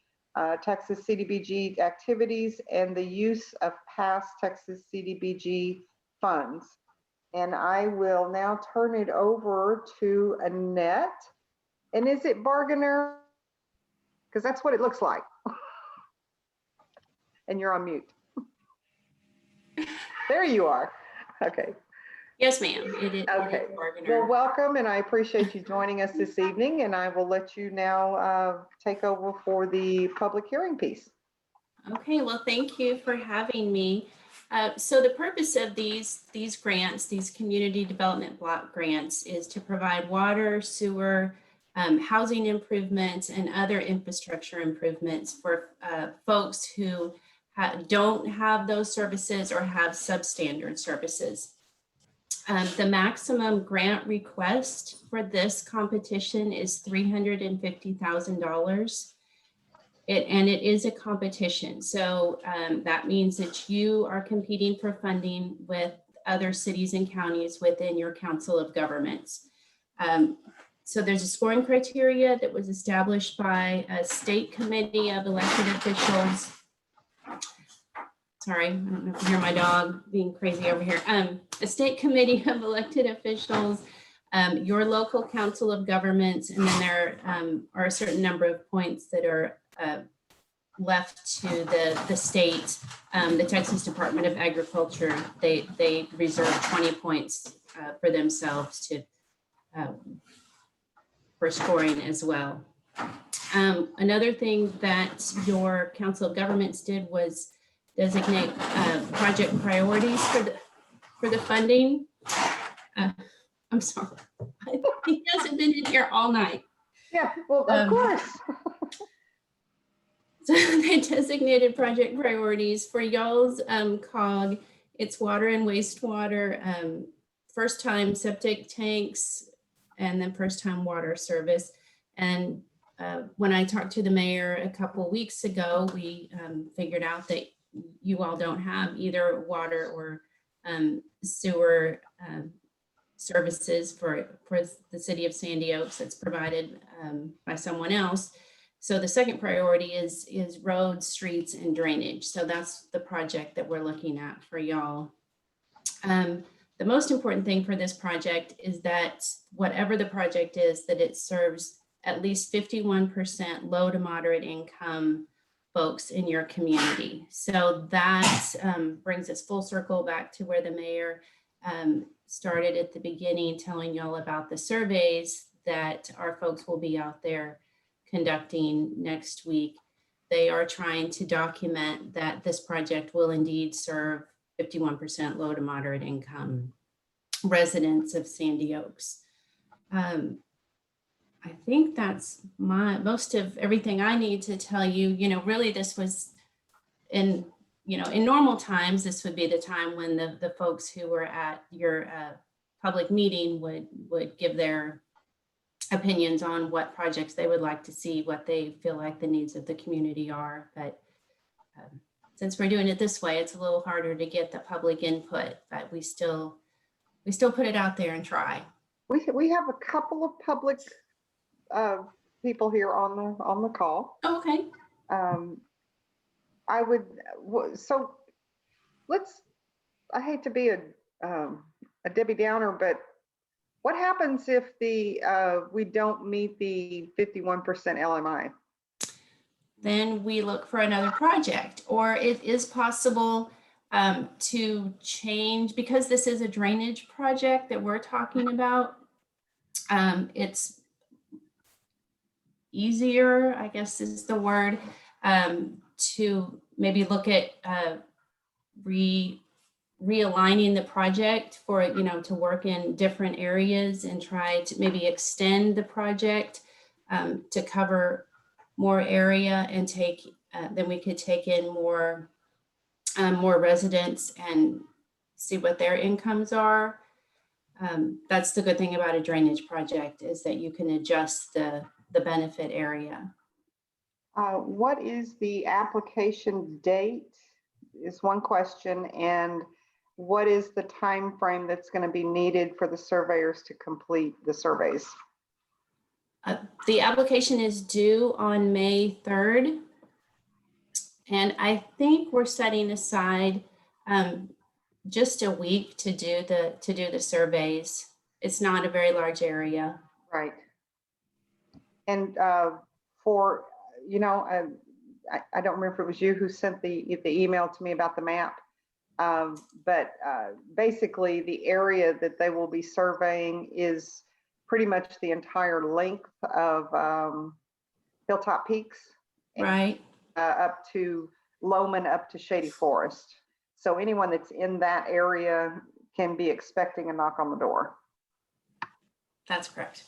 Texas CDBG activities, and the use of past Texas CDBG funds. And I will now turn it over to Annette. And is it Bargainer? Because that's what it looks like. And you're on mute. There you are. Okay. Yes, ma'am. It is. Okay. Well, welcome, and I appreciate you joining us this evening, and I will let you now take over for the public hearing piece. Okay, well, thank you for having me. So the purpose of these grants, these community development block grants, is to provide water, sewer, housing improvements, and other infrastructure improvements for folks who don't have those services or have substandard services. The maximum grant request for this competition is $350,000. And it is a competition. So that means that you are competing for funding with other cities and counties within your council of governments. So there's a scoring criteria that was established by a state committee of elected officials. Sorry, I don't know if you hear my dog being crazy over here. A state committee of elected officials, your local council of governments, and then there are a certain number of points that are left to the state, the Texas Department of Agriculture. They reserve 20 points for themselves to for scoring as well. Another thing that your council of governments did was designate project priorities for the funding. I'm sorry, he hasn't been in here all night. Yeah, well, of course. So they designated project priorities for y'all's COG. It's water and wastewater, first time septic tanks, and then first time water service. And when I talked to the mayor a couple of weeks ago, we figured out that you all don't have either water or sewer services for the city of Sandy Oaks. That's provided by someone else. So the second priority is roads, streets, and drainage. So that's the project that we're looking at for y'all. The most important thing for this project is that whatever the project is, that it serves at least 51% low to moderate income folks in your community. So that brings us full circle back to where the mayor started at the beginning, telling y'all about the surveys that our folks will be out there conducting next week. They are trying to document that this project will indeed serve 51% low to moderate income residents of Sandy Oaks. I think that's most of everything I need to tell you. You know, really this was in normal times, this would be the time when the folks who were at your public meeting would give their opinions on what projects they would like to see, what they feel like the needs of the community are. But since we're doing it this way, it's a little harder to get the public input, but we still put it out there and try. We have a couple of public people here on the call. Oh, okay. I hate to be a Debbie Downer, but what happens if we don't meet the 51% LMI? Then we look for another project, or it is possible to change, because this is a drainage project that we're talking about. It's easier, I guess is the word, to maybe look at realigning the project for, to work in different areas and try to maybe extend the project to cover more area and then we could take in more residents and see what their incomes are. That's the good thing about a drainage project, is that you can adjust the benefit area. What is the application date is one question, and what is the time frame that's going to be needed for the surveyors to complete the surveys? The application is due on May 3rd. And I think we're setting aside just a week to do the surveys. It's not a very large area. Right. And for, I don't remember if it was you who sent the email to me about the map. But basically the area that they will be surveying is pretty much the entire length of Hilltop Peaks. Right. Up to Loman, up to Shady Forest. So anyone that's in that area can be expecting a knock on the door. That's correct.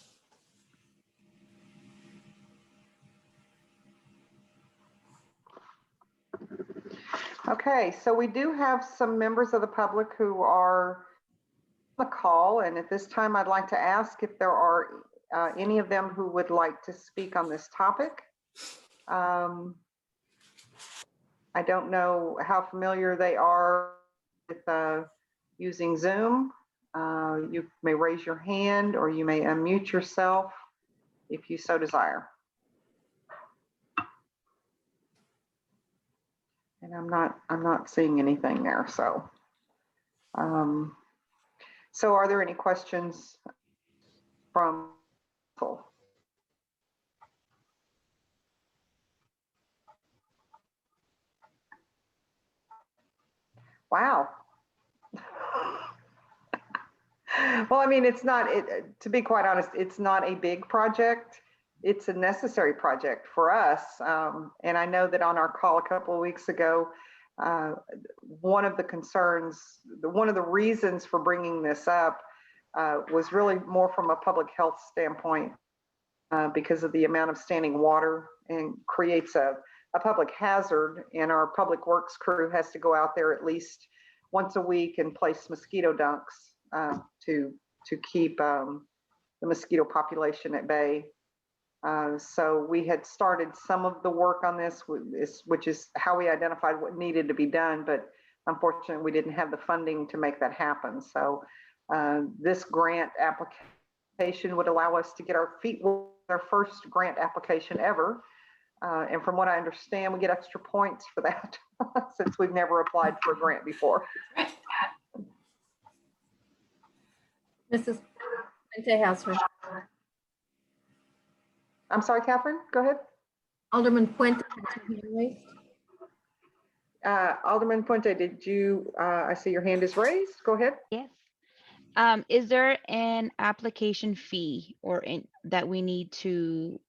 Okay, so we do have some members of the public who are on the call, and at this time I'd like to ask if there are any of them who would like to speak on this topic. I don't know how familiar they are with using Zoom. You may raise your hand or you may unmute yourself if you so desire. And I'm not seeing anything there. So, so are there any questions from people? Wow. Well, I mean, it's not, to be quite honest, it's not a big project. It's a necessary project for us. And I know that on our call a couple of weeks ago, one of the concerns, one of the reasons for bringing this up was really more from a public health standpoint because of the amount of standing water, and creates a public hazard, and our public works crew has to go out there at least once a week and place mosquito dunks to keep the mosquito population at bay. So we had started some of the work on this, which is how we identified what needed to be done, but unfortunately we didn't have the funding to make that happen. So this grant application would allow us to get our feet with our first grant application ever. And from what I understand, we get extra points for that since we've never applied for a grant before. Mrs. Puente has her. I'm sorry, Catherine, go ahead. Alderman Puente has her hand raised. Alderman Puente, did you, I see your hand is raised. Go ahead. Yes. Is there an application fee that we need to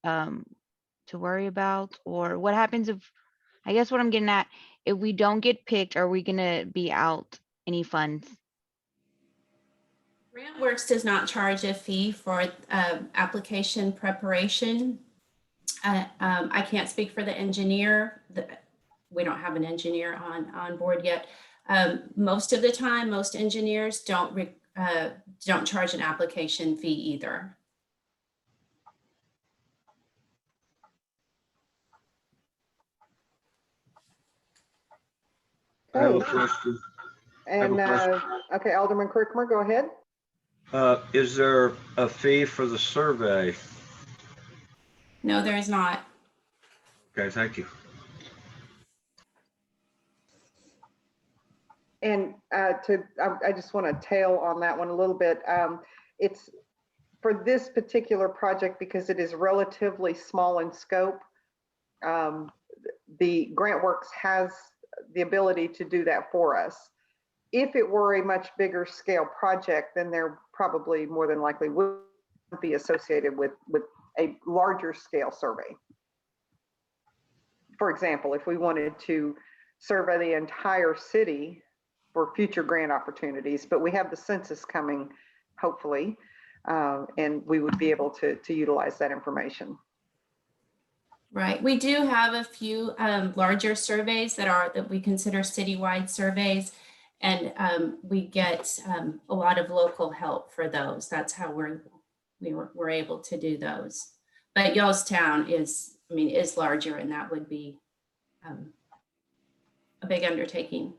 worry about, or what happens if, I guess what I'm getting at, if we don't get picked, are we gonna be out any funds? GrantWorks does not charge a fee for application preparation. I can't speak for the engineer. We don't have an engineer on board yet. Most of the time, most engineers don't charge an application fee either. I have a question. And okay, Alderman Kirkmer, go ahead. Is there a fee for the survey? No, there is not. Okay, thank you. And I just want to tail on that one a little bit. It's for this particular project, because it is relatively small in scope. The GrantWorks has the ability to do that for us. If it were a much bigger scale project, then there probably more than likely would be associated with a larger scale survey. For example, if we wanted to survey the entire city for future grant opportunities, but we have the census coming, hopefully, and we would be able to utilize that information. Right. We do have a few larger surveys that we consider citywide surveys. And we get a lot of local help for those. That's how we're able to do those. But Youngstown is larger, and that would be a big undertaking.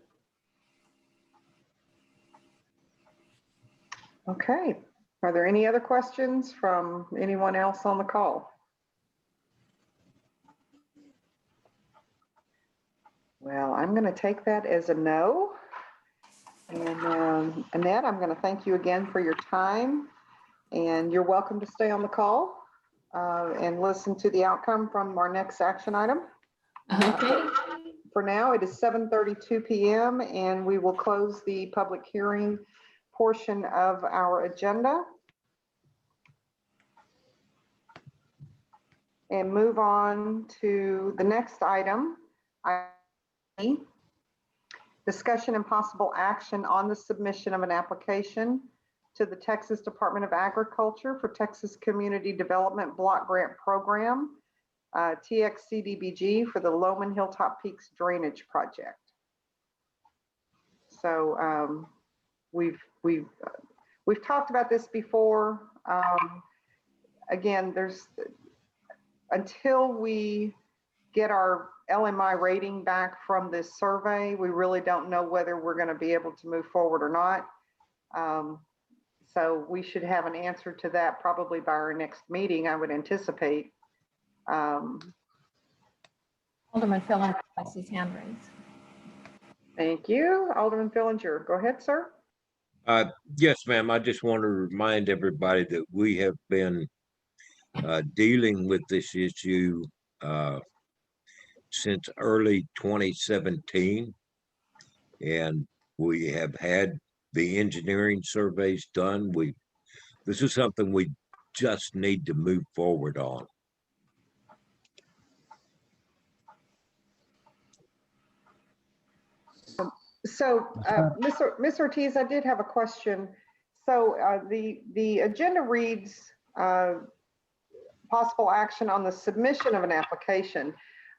Okay. Are there any other questions from anyone else on the call? Well, I'm going to take that as a no. And Annette, I'm going to thank you again for your time. And you're welcome to stay on the call and listen to the outcome from our next action item. Okay. For now, it is 7:32 p.m. and we will close the public hearing portion of our agenda and move on to the next item. Discussion and possible action on the submission of an application to the Texas Department of Agriculture for Texas Community Development Block Grant Program, TXCDBG, for the Lowman Hilltop Peaks Drainage Project. So we've talked about this before. Again, until we get our LMI rating back from this survey, we really don't know whether we're going to be able to move forward or not. So we should have an answer to that probably by our next meeting, I would anticipate. Alderman Fillinger has his hand raised. Thank you. Alderman Fillinger, go ahead, sir. Yes, ma'am. I just want to remind everybody that we have been dealing with this issue since early 2017, and we have had the engineering surveys done. This is something we just need to move forward on. So, Ms. Ortiz, I did have a question. So the agenda reads possible action on the submission of an application.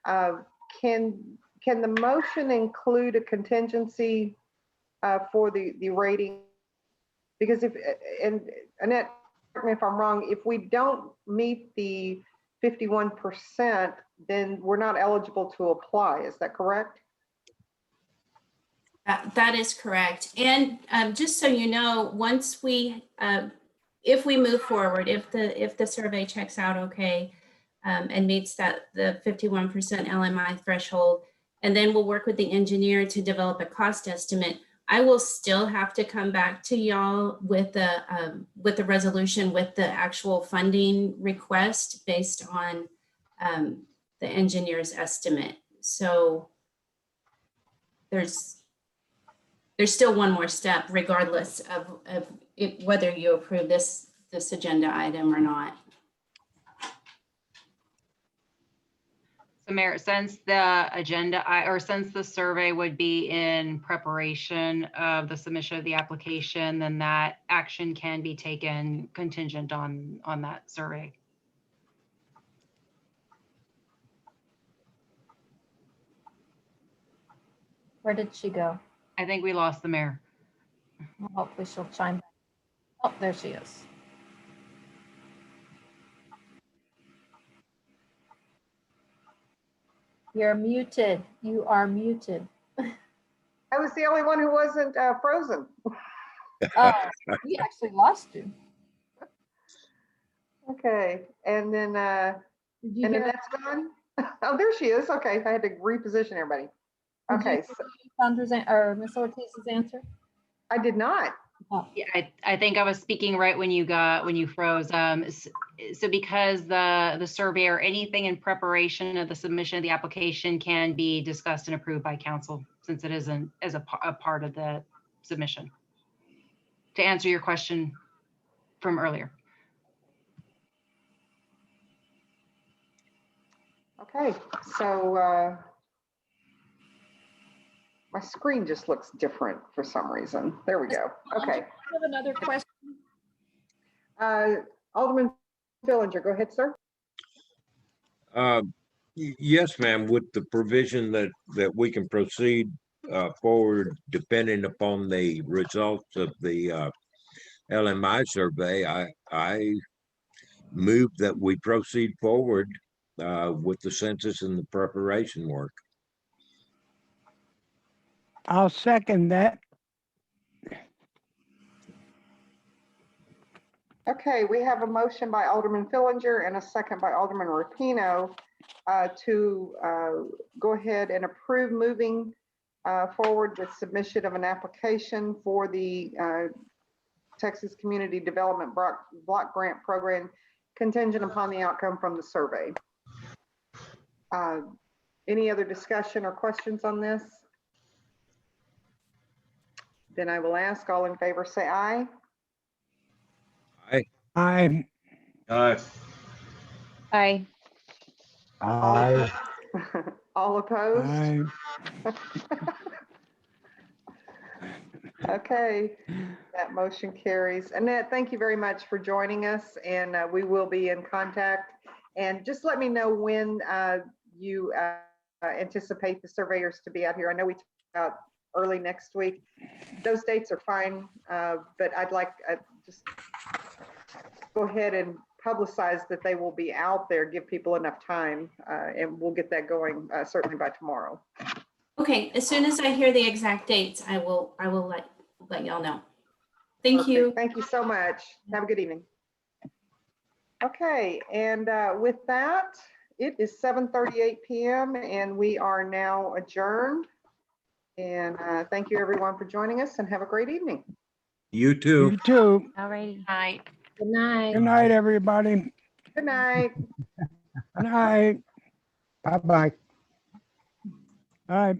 Can the motion include a contingency for the rating? Because and Annette, correct me if I'm wrong, if we don't meet the 51%, then we're not eligible to apply. Is that correct? That is correct. And just so you know, once if we move forward, if the survey checks out okay and meets the 51% LMI threshold, and then we'll work with the engineer to develop a cost estimate, I will still have to come back to y'all with the resolution with the actual funding request based on the engineer's estimate. So there's still one more step, regardless of whether you approve this agenda item or not. So Mayor, since the agenda or since the survey would be in preparation of the submission of the application, then that action can be taken contingent on that survey. Where did she go? I think we lost the mayor. Well, hopefully she'll chime back. Oh, there she is. You're muted. You are muted. I was the only one who wasn't frozen. Oh, we actually lost you. Okay, and then Did you and then hear that's gone. Oh, there she is. Okay, I had to reposition everybody. Okay, so Sandra's or Ms. Ortiz's answer? I did not. Oh, Yeah, I think I was speaking right when you froze. So because the survey or anything in preparation of the submission of the application can be discussed and approved by council, since it isn't as a part of the submission. To answer your question from earlier. Okay, so My screen just looks different for some reason. There we go. Okay. I have another question. Alderman Fillinger, go ahead, sir. Yes, ma'am, with the provision that we can proceed forward depending upon the results of the LMI survey, I move that we proceed forward with the census and the preparation work. I'll second that. Okay, we have a motion by Alderman Fillinger and a second by Alderman Rapino to go ahead and approve moving forward with submission of an application for the Texas Community Development Block Grant Program contingent upon the outcome from the survey. Any other discussion or questions on this? Then I will ask, all in favor, say aye. I, Aye. Aye. I, All opposed? I, Okay, that motion carries. Annette, thank you very much for joining us, and we will be in contact. And just let me know when you anticipate the surveyors to be out here. I know we talked about early next week. Those dates are fine, but I'd like just go ahead and publicize that they will be out there, give people enough time, and we'll get that going certainly by tomorrow. Okay, as soon as I hear the exact dates, I will let y'all know. Thank Perfect. you. Thank you so much. Have a good evening. Okay, and with that, it is 7:38 p.m. and we are now adjourned. And thank you everyone for joining us and have a great evening. You too. you too. Alrighty. Aye. Good night. Good night, everybody. Good night. Good night. bye-bye. All right.